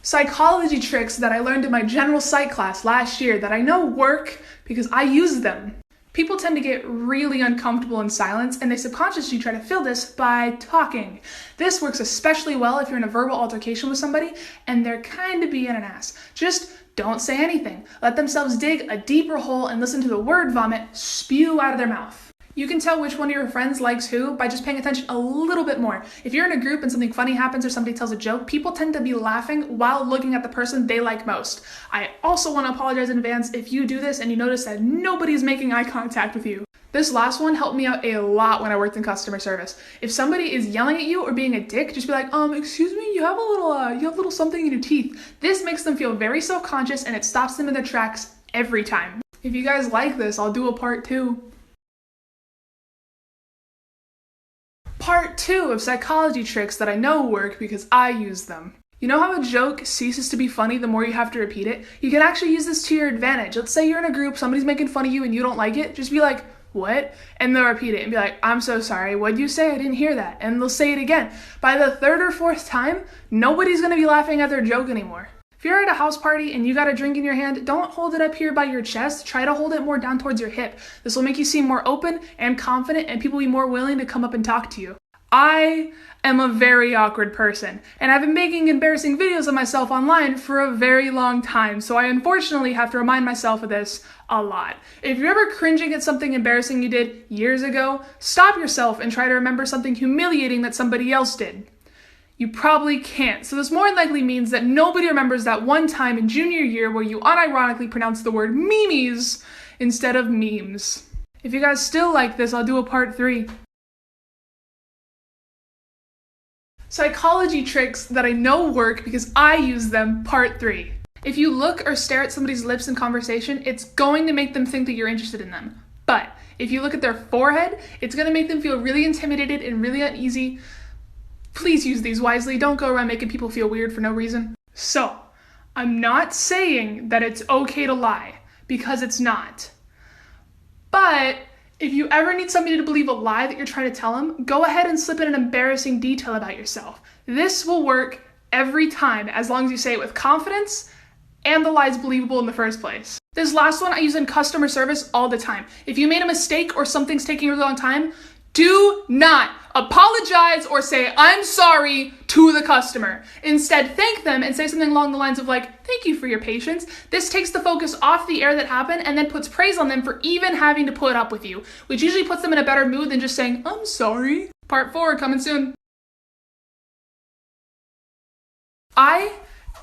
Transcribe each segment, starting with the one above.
Psychology tricks that I learned in my general psych class last year that I know work because I use them. People tend to get really uncomfortable in silence, and they subconsciously try to fill this by talking. This works especially well if you're in a verbal altercation with somebody and they're kind of being an ass. Just don't say anything. Let themselves dig a deeper hole and listen to the word vomit spew out of their mouth. You can tell which one of your friends likes who by just paying attention a little bit more. If you're in a group and something funny happens or somebody tells a joke, people tend to be laughing while looking at the person they like most. I also want to apologize in advance if you do this and you notice that nobody's making eye contact with you. This last one helped me out a lot when I worked in customer service. If somebody is yelling at you or being a dick, just be like, excuse me, you have a little something in your teeth. This makes them feel very self-conscious and it stops them in their tracks every time. If you guys like this, I'll do a part 2. Part 2 of psychology tricks that I know work because I use them. You know how a joke ceases to be funny the more you have to repeat it? You can actually use this to your advantage. Let's say you're in a group, somebody's making fun of you and you don't like it. Just be like, what? And they'll repeat it and be like, I'm so sorry. What'd you say? I didn't hear that. And they'll say it again. By the third or fourth time, nobody's going to be laughing at their joke anymore. If you're at a house party and you got a drink in your hand, don't hold it up here by your chest. Try to hold it more down towards your hip. This will make you seem more open and confident, and people will be more willing to come up and talk to you. I am a very awkward person, and I've been making embarrassing videos of myself online for a very long time, so I unfortunately have to remind myself of this a lot. If you're ever cringing at something embarrassing you did years ago, stop yourself and try to remember something humiliating that somebody else did. You probably can't, so this more than likely means that nobody remembers that one time in junior year where you unironically pronounced the word memes instead of memes. If you guys still like this, I'll do a part 3. Psychology tricks that I know work because I use them, part 3. If you look or stare at somebody's lips in conversation, it's going to make them think that you're interested in them. But if you look at their forehead, it's going to make them feel really intimidated and really uneasy. Please use these wisely. Don't go around making people feel weird for no reason. So, I'm not saying that it's okay to lie, because it's not. But if you ever need somebody to believe a lie that you're trying to tell them, go ahead and slip in an embarrassing detail about yourself. This will work every time, as long as you say it with confidence and the lie is believable in the first place. This last one I use in customer service all the time. If you made a mistake or something's taking a really long time, do not apologize or say, I'm sorry to the customer. Instead, thank them and say something along the lines of like, thank you for your patience. This takes the focus off the error that happened and then puts praise on them for even having to put up with you, which usually puts them in a better mood than just saying, I'm sorry. Part 4 coming soon. I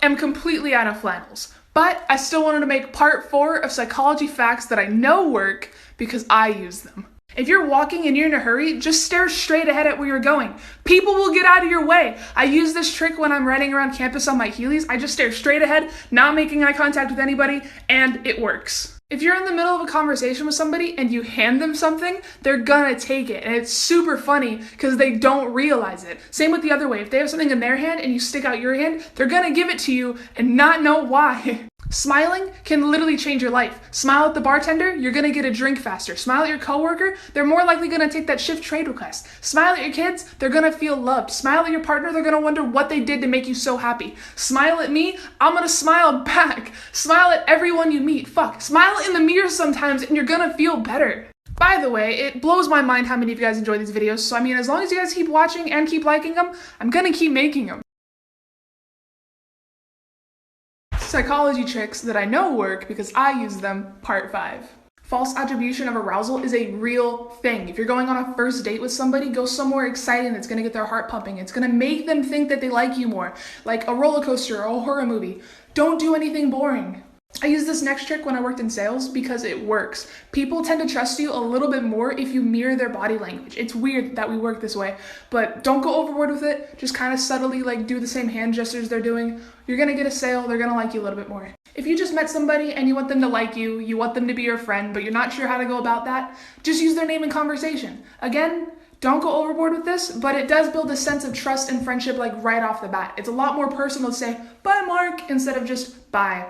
am completely out of flannels, but I still wanted to make part 4 of psychology facts that I know work because I use them. If you're walking and you're in a hurry, just stare straight ahead at where you're going. People will get out of your way. I use this trick when I'm running around campus on my Heelys. I just stare straight ahead, not making eye contact with anybody, and it works. If you're in the middle of a conversation with somebody and you hand them something, they're gonna take it. And it's super funny because they don't realize it. Same with the other way. If they have something in their hand and you stick out your hand, they're gonna give it to you and not know why. Smiling can literally change your life. Smile at the bartender, you're gonna get a drink faster. Smile at your coworker, they're more likely gonna take that shift trade request. Smile at your kids, they're gonna feel loved. Smile at your partner, they're gonna wonder what they did to make you so happy. Smile at me, I'm gonna smile back. Smile at everyone you meet. Smile in the mirror sometimes and you're gonna feel better. By the way, it blows my mind how many of you guys enjoy these videos, so as long as you guys keep watching and keep liking them, I'm gonna keep making them. Psychology tricks that I know work because I use them, part 5. False attribution of arousal is a real thing. If you're going on a first date with somebody, go somewhere exciting that's gonna get their heart pumping. It's gonna make them think that they like you more, like a roller coaster or a horror movie. Don't do anything boring. I use this next trick when I worked in sales because it works. People tend to trust you a little bit more if you mirror their body language. It's weird that we work this way, but don't go overboard with it. Just kind of subtly do the same hand gestures they're doing. You're gonna get a sale, they're gonna like you a little bit more. If you just met somebody and you want them to like you, you want them to be your friend, but you're not sure how to go about that, just use their name in conversation. Again, don't go overboard with this, but it does build a sense of trust and friendship right off the bat. It's a lot more personal to say, bye Mark, instead of just bye.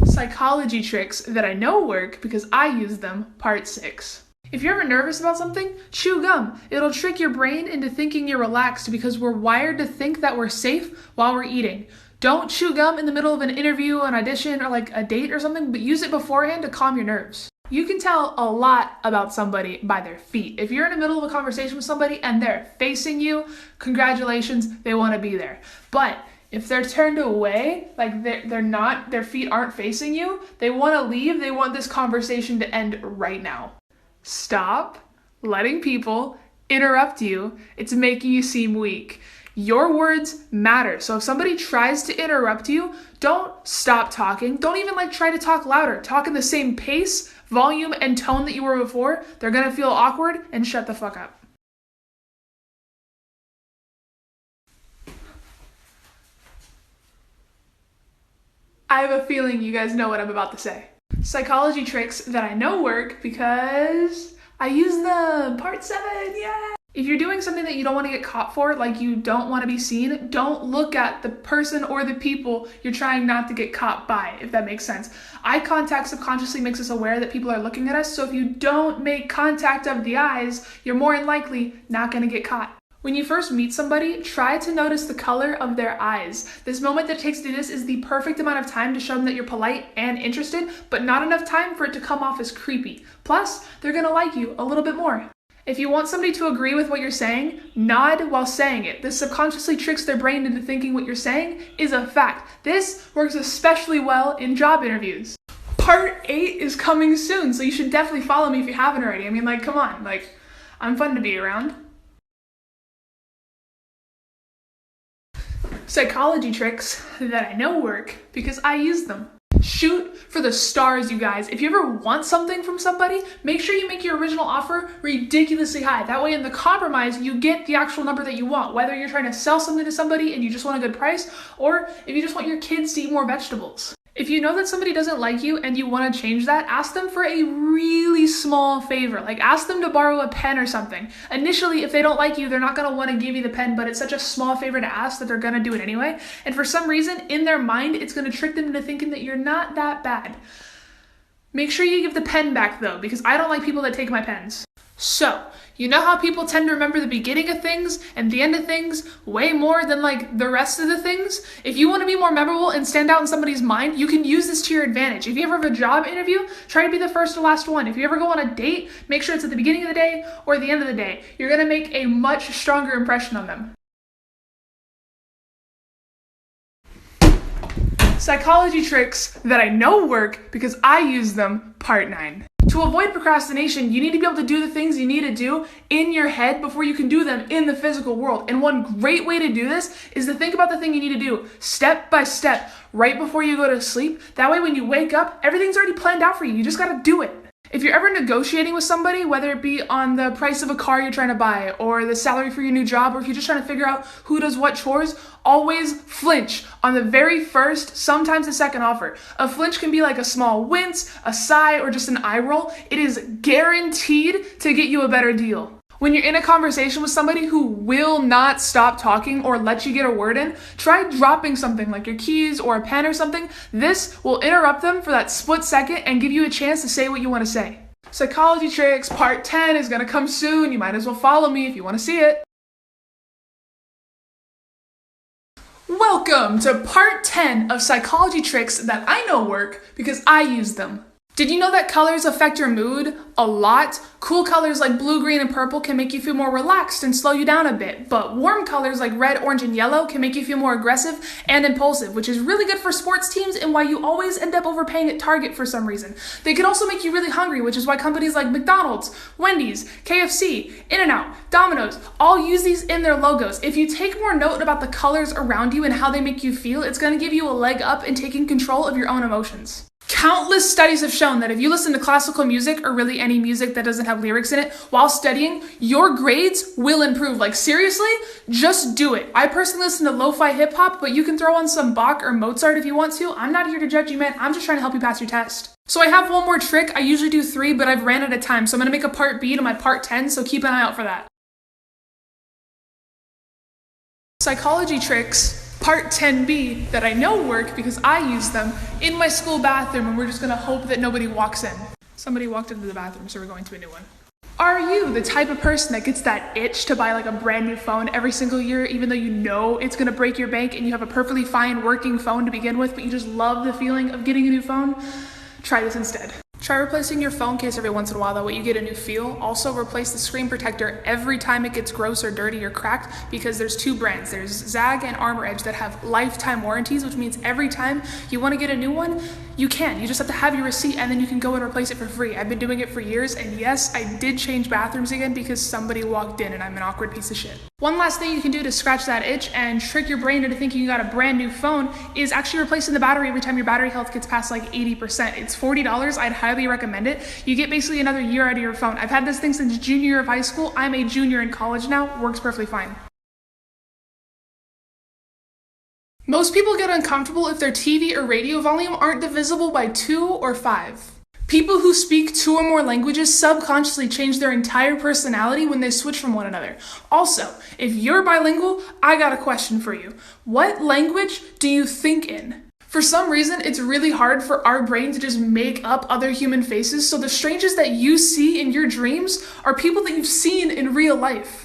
Psychology tricks that I know work because I use them, part 6. If you're ever nervous about something, chew gum. It'll trick your brain into thinking you're relaxed because we're wired to think that we're safe while we're eating. Don't chew gum in the middle of an interview, an audition, or like a date or something, but use it beforehand to calm your nerves. You can tell a lot about somebody by their feet. If you're in the middle of a conversation with somebody and they're facing you, congratulations, they want to be there. But if they're turned away, like they're not, their feet aren't facing you, they want to leave, they want this conversation to end right now. Stop letting people interrupt you. It's making you seem weak. Your words matter. So if somebody tries to interrupt you, don't stop talking. Don't even try to talk louder. Talk in the same pace, volume, and tone that you were before. They're gonna feel awkward and shut the fuck up. I have a feeling you guys know what I'm about to say. Psychology tricks that I know work because I use them. Part 7, yeah! If you're doing something that you don't want to get caught for, like you don't want to be seen, don't look at the person or the people you're trying not to get caught by, if that makes sense. Eye contact subconsciously makes us aware that people are looking at us, so if you don't make contact of the eyes, you're more than likely not going to get caught. When you first meet somebody, try to notice the color of their eyes. This moment that it takes to do this is the perfect amount of time to show them that you're polite and interested, but not enough time for it to come off as creepy. Plus, they're gonna like you a little bit more. If you want somebody to agree with what you're saying, nod while saying it. This subconsciously tricks their brain into thinking what you're saying is a fact. This works especially well in job interviews. Part 8 is coming soon, so you should definitely follow me if you haven't already. I mean, come on, I'm fun to be around. Psychology tricks that I know work because I use them. Shoot for the stars, you guys. If you ever want something from somebody, make sure you make your original offer ridiculously high. That way in the compromise, you get the actual number that you want, whether you're trying to sell something to somebody and you just want a good price, or if you just want your kids to eat more vegetables. If you know that somebody doesn't like you and you want to change that, ask them for a really small favor. Ask them to borrow a pen or something. Initially, if they don't like you, they're not going to want to give you the pen, but it's such a small favor to ask that they're going to do it anyway. And for some reason, in their mind, it's going to trick them into thinking that you're not that bad. Make sure you give the pen back though, because I don't like people that take my pens. So, you know how people tend to remember the beginning of things and the end of things way more than the rest of the things? If you want to be more memorable and stand out in somebody's mind, you can use this to your advantage. If you ever have a job interview, try to be the first or last one. If you ever go on a date, make sure it's at the beginning of the day or the end of the day. You're going to make a much stronger impression on them. Psychology tricks that I know work because I use them, part 9. To avoid procrastination, you need to be able to do the things you need to do in your head before you can do them in the physical world. And one great way to do this is to think about the thing you need to do step by step right before you go to sleep. That way when you wake up, everything's already planned out for you. You just gotta do it. If you're ever negotiating with somebody, whether it be on the price of a car you're trying to buy or the salary for your new job, or if you're just trying to figure out who does what chores, always flinch on the very first, sometimes the second offer. A flinch can be like a small wince, a sigh, or just an eye roll. It is guaranteed to get you a better deal. When you're in a conversation with somebody who will not stop talking or let you get a word in, try dropping something like your keys or a pen or something. This will interrupt them for that split second and give you a chance to say what you want to say. Psychology tricks part 10 is going to come soon. You might as well follow me if you want to see it. Welcome to part 10 of psychology tricks that I know work because I use them. Did you know that colors affect your mood a lot? Cool colors like blue, green, and purple can make you feel more relaxed and slow you down a bit, but warm colors like red, orange, and yellow can make you feel more aggressive and impulsive, which is really good for sports teams and why you always end up overpaying at Target for some reason. They can also make you really hungry, which is why companies like McDonald's, Wendy's, KFC, In-N-Out, Domino's all use these in their logos. If you take more note about the colors around you and how they make you feel, it's going to give you a leg up in taking control of your own emotions. Countless studies have shown that if you listen to classical music or really any music that doesn't have lyrics in it while studying, your grades will improve. Seriously, just do it. I personally listen to lo-fi hip hop, but you can throw on some Bach or Mozart if you want to. I'm not here to judge you, man. I'm just trying to help you pass your test. So I have one more trick. I usually do 3, but I've ran out of time. So I'm going to make a part B to my part 10, so keep an eye out for that. Psychology tricks. Part 10B that I know work because I use them in my school bathroom, and we're just gonna hope that nobody walks in. Somebody walked into the bathroom, so we're going to a new one. Are you the type of person that gets that itch to buy like a brand new phone every single year, even though you know it's gonna break your bank and you have a perfectly fine working phone to begin with, but you just love the feeling of getting a new phone? Try this instead. Try replacing your phone case every once in a while, that way you get a new feel. Also, replace the screen protector every time it gets gross or dirty or cracked, because there's two brands. There's Zag and Armor Edge that have lifetime warranties, which means every time you want to get a new one, you can. You just have to have your receipt and then you can go and replace it for free. I've been doing it for years, and yes, I did change bathrooms again because somebody walked in and I'm an awkward piece of shit. One last thing you can do to scratch that itch and trick your brain into thinking you got a brand new phone is actually replacing the battery every time your battery health gets past like 80%. It's $40. I'd highly recommend it. You get basically another year out of your phone. I've had this thing since junior year of high school. I'm a junior in college now. Works perfectly fine. Most people get uncomfortable if their TV or radio volume aren't divisible by 2 or 5. People who speak 2 or more languages subconsciously change their entire personality when they switch from one another. Also, if you're bilingual, I got a question for you. What language do you think in? For some reason, it's really hard for our brain to just make up other human faces, so the strangers that you see in your dreams are people that you've seen in real life.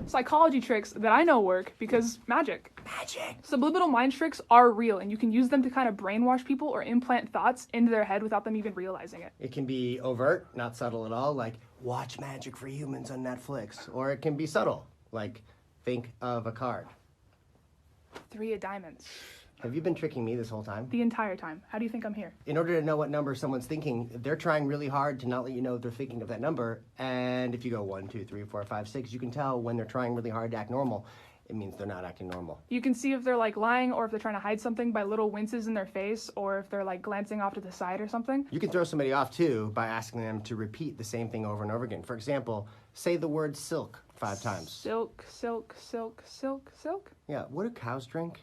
Psychology tricks that I know work because magic. Subliminal mind tricks are real, and you can use them to kind of brainwash people or implant thoughts into their head without them even realizing it. It can be overt, not subtle at all, like watch Magic for Humans on Netflix. Or it can be subtle, like think of a card. 3 of diamonds. Have you been tricking me this whole time? The entire time. How do you think I'm here? In order to know what number someone's thinking, they're trying really hard to not let you know they're thinking of that number. And if you go 1, 2, 3, 4, 5, 6, you can tell when they're trying really hard to act normal. It means they're not acting normal. You can see if they're like lying or if they're trying to hide something by little winces in their face, or if they're like glancing off to the side or something. You can throw somebody off too by asking them to repeat the same thing over and over again. For example, say the word silk 5 times. Silk, silk, silk, silk, silk. Yeah, what do cows drink?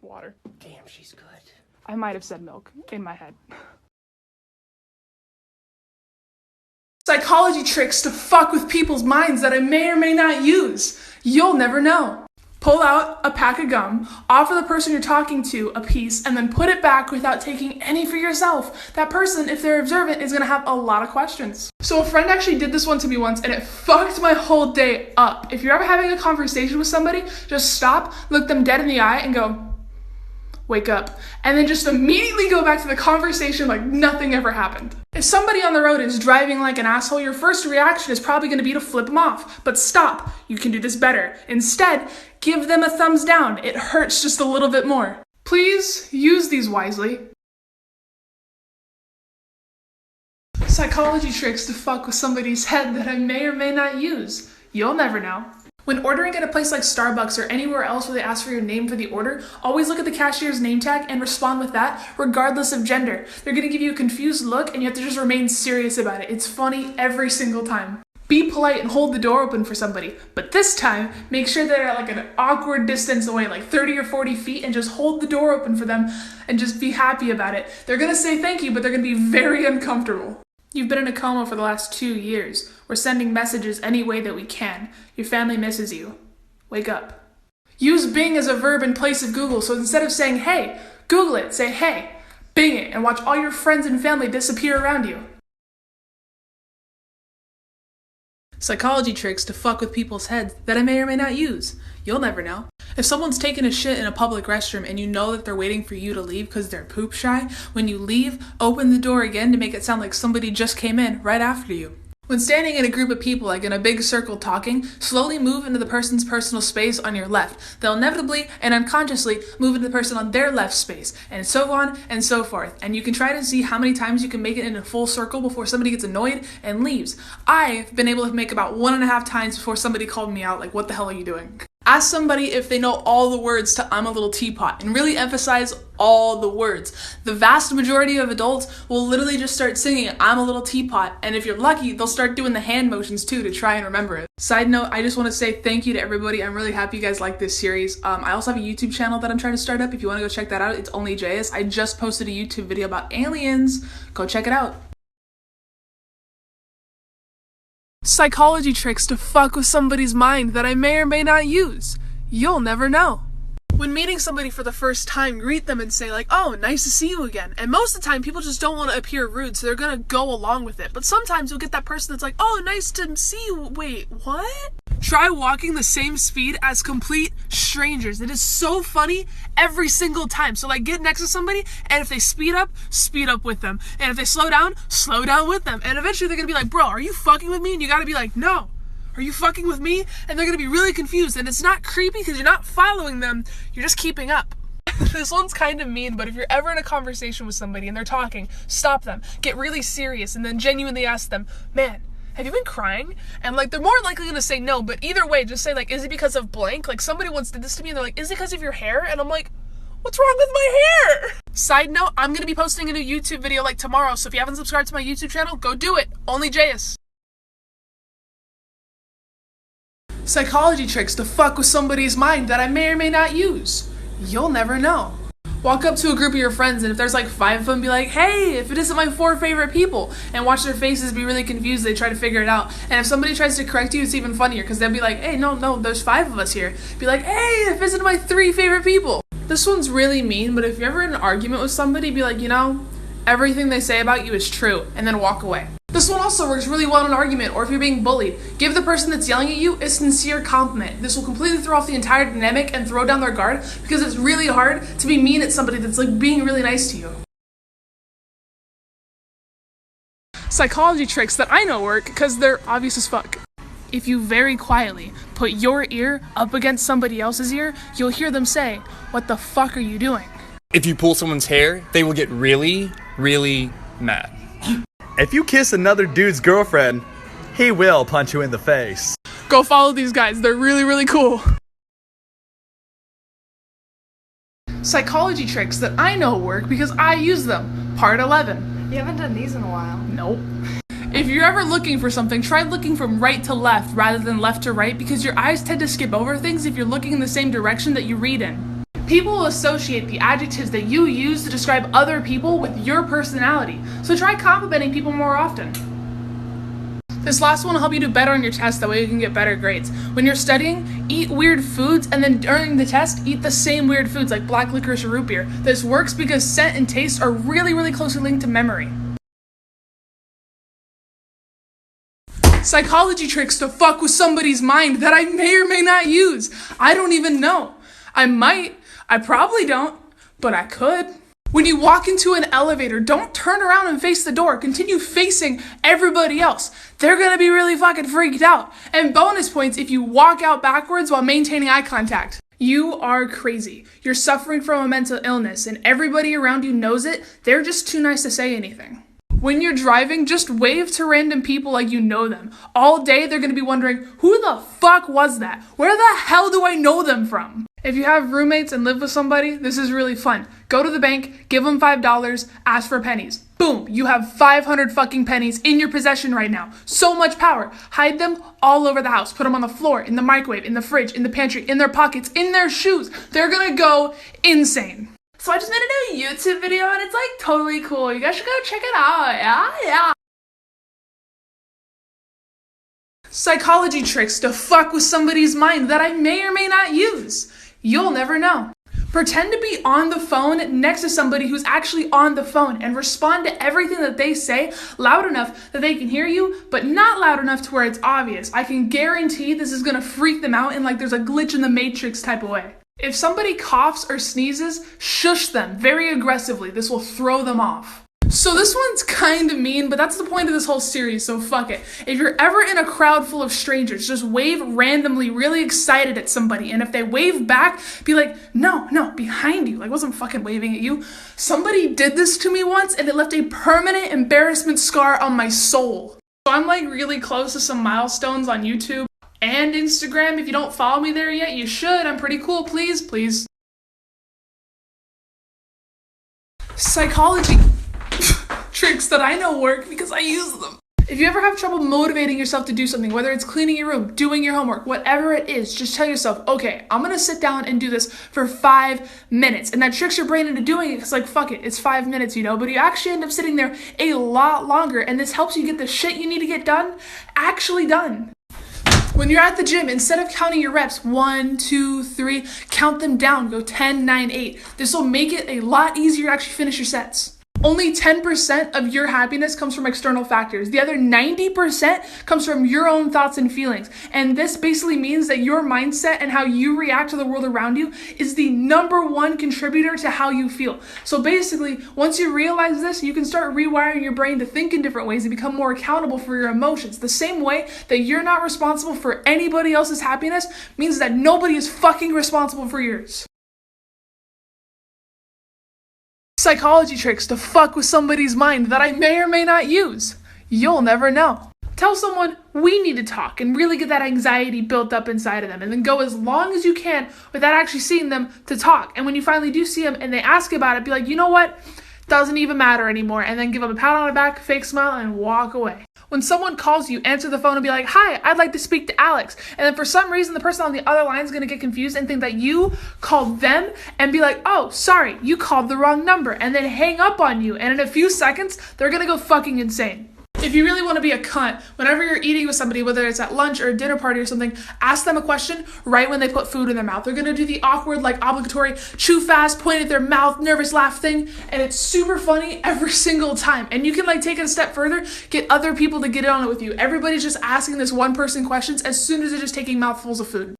Water. Damn, she's good. I might have said milk in my head. Psychology tricks to fuck with people's minds that I may or may not use. You'll never know. Pull out a pack of gum, offer the person you're talking to a piece, and then put it back without taking any for yourself. That person, if they're observant, is gonna have a lot of questions. So a friend actually did this one to me once, and it fucked my whole day up. If you're ever having a conversation with somebody, just stop, look them dead in the eye, and go, wake up. And then just immediately go back to the conversation like nothing ever happened. If somebody on the road is driving like an asshole, your first reaction is probably going to be to flip them off. But stop. You can do this better. Instead, give them a thumbs down. It hurts just a little bit more. Please use these wisely. Psychology tricks to fuck with somebody's head that I may or may not use. You'll never know. When ordering at a place like Starbucks or anywhere else where they ask for your name for the order, always look at the cashier's name tag and respond with that, regardless of gender. They're gonna give you a confused look and you have to just remain serious about it. It's funny every single time. Be polite and hold the door open for somebody, but this time, make sure they're at like an awkward distance away, like 30 or 40 feet, and just hold the door open for them and just be happy about it. They're gonna say thank you, but they're gonna be very uncomfortable. You've been in a coma for the last 2 years. We're sending messages any way that we can. Your family misses you. Wake up. Use Bing as a verb in place of Google, so instead of saying, hey, Google it, say, hey, Bing it, and watch all your friends and family disappear around you. Psychology tricks to fuck with people's heads that I may or may not use. You'll never know. If someone's taking a shit in a public restroom and you know that they're waiting for you to leave because they're poop shy, when you leave, open the door again to make it sound like somebody just came in right after you. When standing in a group of people, like in a big circle talking, slowly move into the person's personal space on your left. They'll inevitably and unconsciously move into the person on their left space, and so on and so forth. And you can try to see how many times you can make it in a full circle before somebody gets annoyed and leaves. I've been able to make about 1.5 times before somebody called me out, like, what the hell are you doing? Ask somebody if they know all the words to I'm a Little Teapot, and really emphasize all the words. The vast majority of adults will literally just start singing I'm a Little Teapot, and if you're lucky, they'll start doing the hand motions too to try and remember it. Side note, I just want to say thank you to everybody. I'm really happy you guys like this series. I also have a YouTube channel that I'm trying to start up. If you want to go check that out, it's only Jayus. I just posted a YouTube video about aliens. Go check it out. Psychology tricks to fuck with somebody's mind that I may or may not use. You'll never know. When meeting somebody for the first time, greet them and say like, oh, nice to see you again. And most of the time, people just don't want to appear rude, so they're gonna go along with it. But sometimes you'll get that person that's like, oh, nice to see you. Wait, what? Try walking the same speed as complete strangers. It is so funny every single time. So like get next to somebody, and if they speed up with them. And if they slow down with them. And eventually they're gonna be like, bro, are you fucking with me? And you gotta be like, no. Are you fucking with me? And they're gonna be really confused. And it's not creepy because you're not following them, you're just keeping up. This one's kind of mean, but if you're ever in a conversation with somebody and they're talking, stop them, get really serious, and then genuinely ask them, man, have you been crying? And like, they're more likely gonna say no, but either way, just say like, is it because of blank? Like somebody once did this to me and they're like, is it because of your hair? And I'm like, what's wrong with my hair? Side note, I'm gonna be posting a new YouTube video like tomorrow, so if you haven't subscribed to my YouTube channel, go do it. Only Jayus. Psychology tricks to fuck with somebody's mind that I may or may not use. You'll never know. Walk up to a group of your friends, and if there's like 5 of them, be like, hey, if it isn't my 4 favorite people, and watch their faces be really confused. They try to figure it out. And if somebody tries to correct you, it's even funnier because they'll be like, hey, no, there's 5 of us here. Be like, hey, if it isn't my 3 favorite people. This one's really mean, but if you're ever in an argument with somebody, be like, you know, everything they say about you is true, and then walk away. This one also works really well in an argument, or if you're being bullied. Give the person that's yelling at you a sincere compliment. This will completely throw off the entire dynamic and throw down their guard, because it's really hard to be mean at somebody that's like being really nice to you. Psychology tricks that I know work because they're obvious as fuck. If you very quietly put your ear up against somebody else's ear, you'll hear them say, what the fuck are you doing? If you pull someone's hair, they will get really, really mad. If you kiss another dude's girlfriend, he will punch you in the face. Go follow these guys, they're really, really cool. Psychology tricks that I know work because I use them. Part 11. You haven't done these in a while. Nope. If you're ever looking for something, try looking from right to left rather than left to right, because your eyes tend to skip over things if you're looking in the same direction that you read in. People will associate the adjectives that you use to describe other people with your personality, so try complimenting people more often. This last one will help you do better on your test, that way you can get better grades. When you're studying, eat weird foods, and then during the test, eat the same weird foods like black licorice or root beer. This works because scent and taste are really, really closely linked to memory. Psychology tricks to fuck with somebody's mind that I may or may not use. I don't even know. I might. I probably don't, but I could. When you walk into an elevator, don't turn around and face the door. Continue facing everybody else. They're gonna be really fucking freaked out. And bonus points if you walk out backwards while maintaining eye contact. You are crazy. You're suffering from a mental illness, and everybody around you knows it. They're just too nice to say anything. When you're driving, just wave to random people like you know them. All day, they're gonna be wondering, who the fuck was that? Where the hell do I know them from? If you have roommates and live with somebody, this is really fun. Go to the bank, give them $5, ask for pennies. Boom, you have 500 fucking pennies in your possession right now. So much power. Hide them all over the house. Put them on the floor, in the microwave, in the fridge, in the pantry, in their pockets, in their shoes. They're gonna go insane. So I just made a new YouTube video and it's like totally cool. You guys should go check it out. Yeah. Psychology tricks to fuck with somebody's mind that I may or may not use. You'll never know. Pretend to be on the phone next to somebody who's actually on the phone and respond to everything that they say loud enough that they can hear you, but not loud enough to where it's obvious. I can guarantee this is gonna freak them out in like there's a glitch in the Matrix type of way. If somebody coughs or sneezes, shush them very aggressively. This will throw them off. So this one's kind of mean, but that's the point of this whole series, so fuck it. If you're ever in a crowd full of strangers, just wave randomly, really excited at somebody, and if they wave back, be like, no, behind you. Like, I wasn't fucking waving at you. Somebody did this to me once, and it left a permanent embarrassment scar on my soul. So I'm like really close to some milestones on YouTube and Instagram. If you don't follow me there yet, you should. I'm pretty cool, please. Psychology tricks that I know work because I use them. If you ever have trouble motivating yourself to do something, whether it's cleaning your room, doing your homework, whatever it is, just tell yourself, okay, I'm gonna sit down and do this for 5 minutes. And that tricks your brain into doing it. It's like, fuck it, it's 5 minutes, but you actually end up sitting there a lot longer, and this helps you get the shit you need to get done actually done. When you're at the gym, instead of counting your reps, 1, 2, 3, count them down, go 10, 9, 8. This will make it a lot easier to actually finish your sets. Only 10% of your happiness comes from external factors. The other 90% comes from your own thoughts and feelings. And this basically means that your mindset and how you react to the world around you is the #1 contributor to how you feel. So basically, once you realize this, you can start rewiring your brain to think in different ways and become more accountable for your emotions. The same way that you're not responsible for anybody else's happiness means that nobody is fucking responsible for yours. Psychology tricks to fuck with somebody's mind that I may or may not use. You'll never know. Tell someone we need to talk and really get that anxiety built up inside of them, and then go as long as you can without actually seeing them to talk. And when you finally do see them and they ask about it, be like, you know what? Doesn't even matter anymore. And then give them a pat on the back, fake smile, and walk away. When someone calls you, answer the phone and be like, hi, I'd like to speak to Alex. And then for some reason, the person on the other line is going to get confused and think that you called them and be like, oh, sorry, you called the wrong number, and then hang up on you. And in a few seconds, they're going to go fucking insane. If you really want to be a cunt, whenever you're eating with somebody, whether it's at lunch or a dinner party or something, ask them a question right when they put food in their mouth. They're going to do the awkward, obligatory, chew fast, point at their mouth, nervous laugh thing, and it's super funny every single time. And you can take it a step further, get other people to get in on it with you. Everybody's just asking this one person questions as soon as they're just taking mouthfuls of food.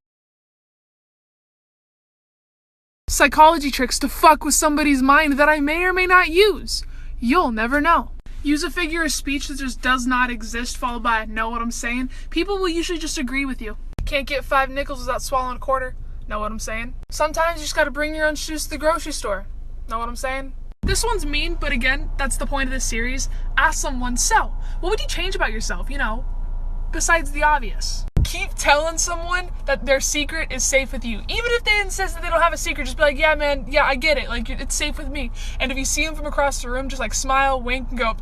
Psychology tricks to fuck with somebody's mind that I may or may not use. You'll never know. Use a figure of speech that just does not exist, followed by know what I'm saying. People will usually just agree with you. Can't get 5 nickels without swallowing a quarter. Know what I'm saying? Sometimes you just gotta bring your own shoes to the grocery store. Know what I'm saying? This one's mean, but again, that's the point of this series. Ask someone, so, what would you change about yourself, besides the obvious? Keep telling someone that their secret is safe with you. Even if they insist that they don't have a secret, just be like, yeah, man, yeah, I get it. It's safe with me. And if you see them from across the room, just smile, wink, and go,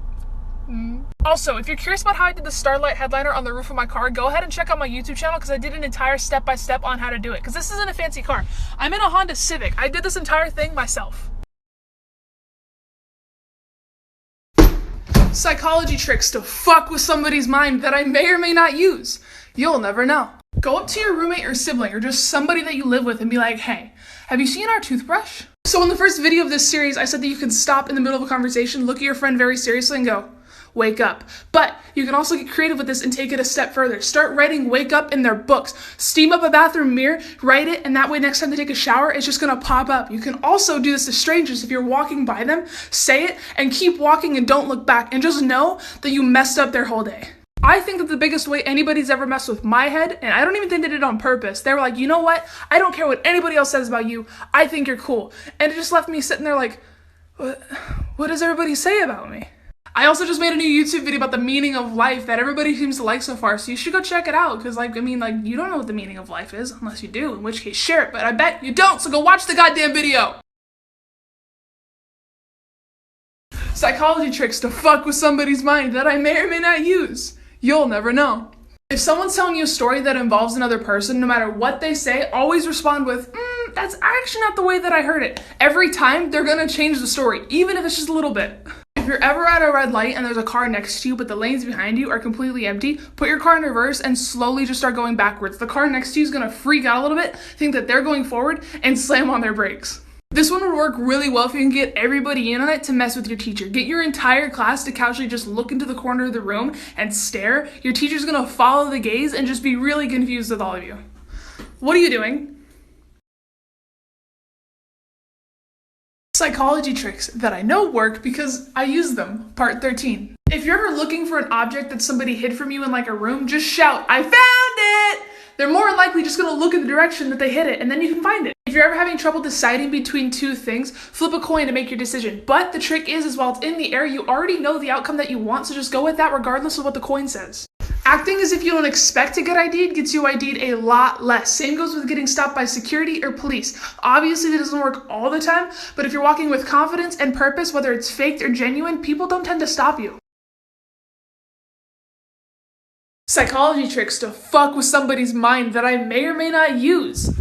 Also, if you're curious about how I did the Starlight headliner on the roof of my car, go ahead and check out my YouTube channel because I did an entire step-by-step on how to do it. Because this isn't a fancy car. I'm in a Honda Civic. I did this entire thing myself. Psychology tricks to fuck with somebody's mind that I may or may not use. You'll never know. Go up to your roommate or sibling or just somebody that you live with and be like, hey, have you seen our toothbrush? So in the first video of this series, I said that you can stop in the middle of a conversation, look at your friend very seriously and go, wake up. But you can also get creative with this and take it a step further. Start writing wake up in their books. Steam up a bathroom mirror, write it, and that way next time they take a shower, it's just gonna pop up. You can also do this to strangers. If you're walking by them, say it and keep walking and don't look back and just know that you messed up their whole day. I think that the biggest way anybody's ever messed with my head, and I don't even think they did it on purpose, they were like, you know what? I don't care what anybody else says about you. I think you're cool. And it just left me sitting there like, what does everybody say about me? I also just made a new YouTube video about the meaning of life that everybody seems to like so far, so you should go check it out, because you don't know what the meaning of life is, unless you do, in which case share it, but I bet you don't, so go watch the goddamn video! Psychology tricks to fuck with somebody's mind that I may or may not use. You'll never know. If someone's telling you a story that involves another person, no matter what they say, always respond with, that's actually not the way that I heard it. Every time, they're gonna change the story, even if it's just a little bit. If you're ever at a red light and there's a car next to you, but the lanes behind you are completely empty, put your car in reverse and slowly just start going backwards. The car next to you is gonna freak out a little bit, think that they're going forward, and slam on their brakes. This one would work really well if you can get everybody in on it to mess with your teacher. Get your entire class to casually just look into the corner of the room and stare. Your teacher's gonna follow the gaze and just be really confused with all of you. What are you doing? Psychology tricks that I know work because I use them. Part 13. If you're ever looking for an object that somebody hid from you in a room, just shout, I found it! They're more than likely just gonna look in the direction that they hid it, and then you can find it. If you're ever having trouble deciding between two things, flip a coin to make your decision. But the trick is while it's in the air, you already know the outcome that you want, so just go with that regardless of what the coin says. Acting as if you don't expect to get ID'd gets you ID'd a lot less. Same goes with getting stopped by security or police. Obviously, that doesn't work all the time, but if you're walking with confidence and purpose, whether it's faked or genuine, people don't tend to stop you. Psychology tricks to fuck with somebody's mind that I may or may not use.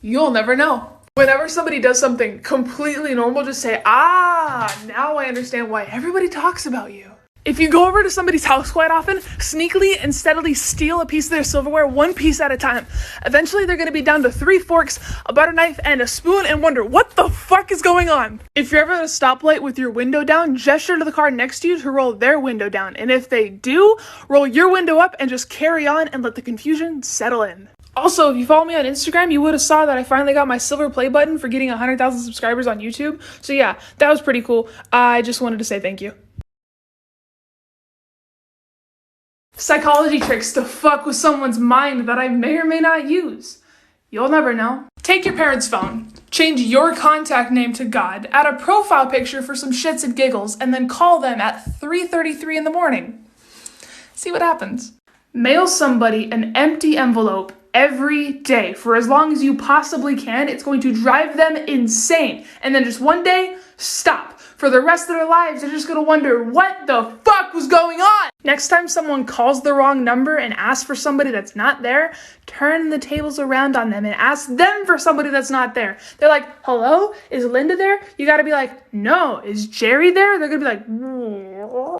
You'll never know. Whenever somebody does something completely normal, just say, now I understand why everybody talks about you. If you go over to somebody's house quite often, sneakily and steadily steal a piece of their silverware one piece at a time. Eventually, they're going to be down to 3 forks, a butter knife, and a spoon and wonder, what the fuck is going on? If you're ever at a stoplight with your window down, gesture to the car next to you to roll their window down. And if they do, roll your window up and just carry on and let the confusion settle in. Also, if you follow me on Instagram, you would have saw that I finally got my silver play button for getting 100,000 subscribers on YouTube. So yeah, that was pretty cool. I just wanted to say thank you. Psychology tricks to fuck with someone's mind that I may or may not use. You'll never know. Take your parents' phone, change your contact name to God, add a profile picture for some shits and giggles, and then call them at 3:33 in the morning. See what happens. Mail somebody an empty envelope every day for as long as you possibly can. It's going to drive them insane. And then just one day, stop. For the rest of their lives, they're just going to wonder what the fuck was going on. Next time someone calls the wrong number and asks for somebody that's not there, turn the tables around on them and ask them for somebody that's not there. They're like, hello? Is Linda there? You got to be like, no. Is Jerry there? They're going to be like, whoa.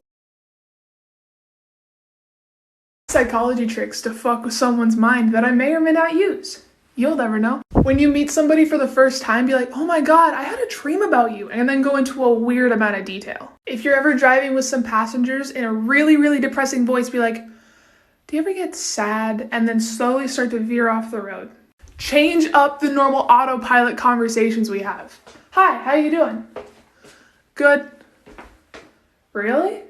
Psychology tricks to fuck with someone's mind that I may or may not use. You'll never know. When you meet somebody for the first time, be like, oh my God, I had a dream about you, and then go into a weird amount of detail. If you're ever driving with some passengers in a really, really depressing voice, be like, do you ever get sad? And then slowly start to veer off the road. Change up the normal autopilot conversations we have. Hi, how you doing? Good. Really?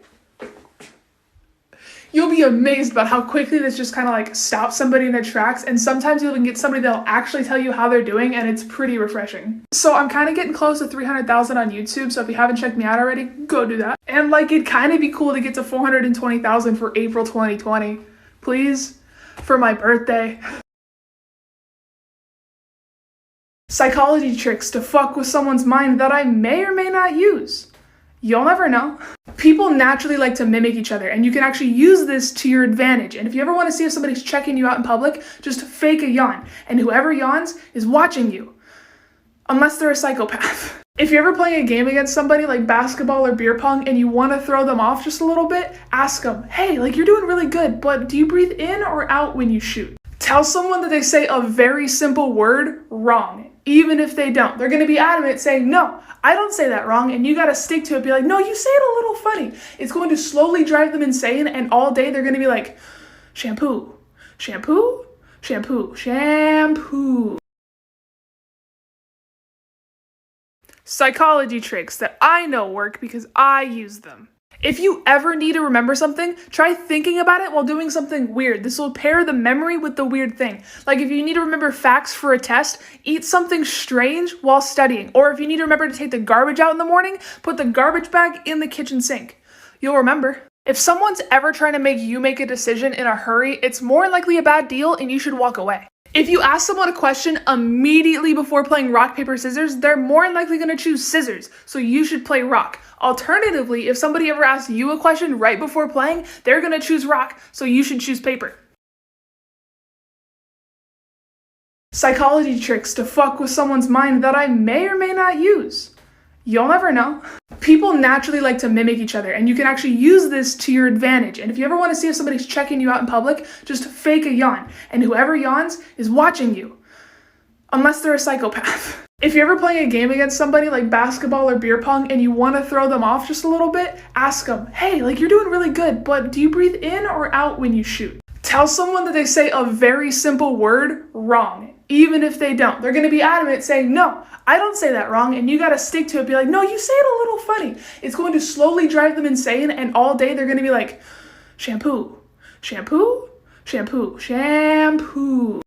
You'll be amazed about how quickly this just kind of like stops somebody in their tracks, and sometimes you'll even get somebody that'll actually tell you how they're doing, and it's pretty refreshing. So I'm kind of getting close to 300,000 on YouTube, so if you haven't checked me out already, go do that. And like, it'd kind of be cool to get to 420,000 for April 2020. Please, for my birthday. Psychology tricks to fuck with someone's mind that I may or may not use. You'll never know. People naturally like to mimic each other, and you can actually use this to your advantage. And if you ever want to see if somebody's checking you out in public, just fake a yawn. And whoever yawns is watching you. Unless they're a psychopath. If you're ever playing a game against somebody like basketball or beer pong and you want to throw them off just a little bit, ask them, hey, like you're doing really good, but do you breathe in or out when you shoot? Tell someone that they say a very simple word wrong. Even if they don't, they're going to be adamant saying, no, I don't say that wrong, and you got to stick to it. Be like, no, you say it a little funny. It's going to slowly drive them insane, and all day they're going to be like, shampoo, shampoo, shampoo, shampoo. Psychology tricks that I know work because I use them. If you ever need to remember something, try thinking about it while doing something weird. This will pair the memory with the weird thing. Like if you need to remember facts for a test, eat something strange while studying. Or if you need to remember to take the garbage out in the morning, put the garbage bag in the kitchen sink. You'll remember. If someone's ever trying to make you make a decision in a hurry, it's more likely a bad deal and you should walk away. If you ask someone a question immediately before playing rock, paper, scissors, they're more likely going to choose scissors, so you should play rock. Alternatively, if somebody ever asks you a question right before playing, they're going to choose rock, so you should choose paper. Psychology tricks to fuck with someone's mind that I may or may not use. You'll never know. People naturally like to mimic each other, and you can actually use this to your advantage. And if you ever want to see if somebody's checking you out in public, just fake a yawn. And whoever yawns is watching you. Unless they're a psychopath. If you're ever playing a game against somebody like basketball or beer pong and you want to throw them off just a little bit, ask them, hey, like you're doing really good, but do you breathe in or out when you shoot? Tell someone that they say a very simple word wrong. Even if they don't, they're going to be adamant saying, no, I don't say that wrong, and you got to stick to it. Be like, no, you say it a little funny. It's going to slowly drive them insane, and all day they're going to be like, shampoo, shampoo, shampoo, shampoo.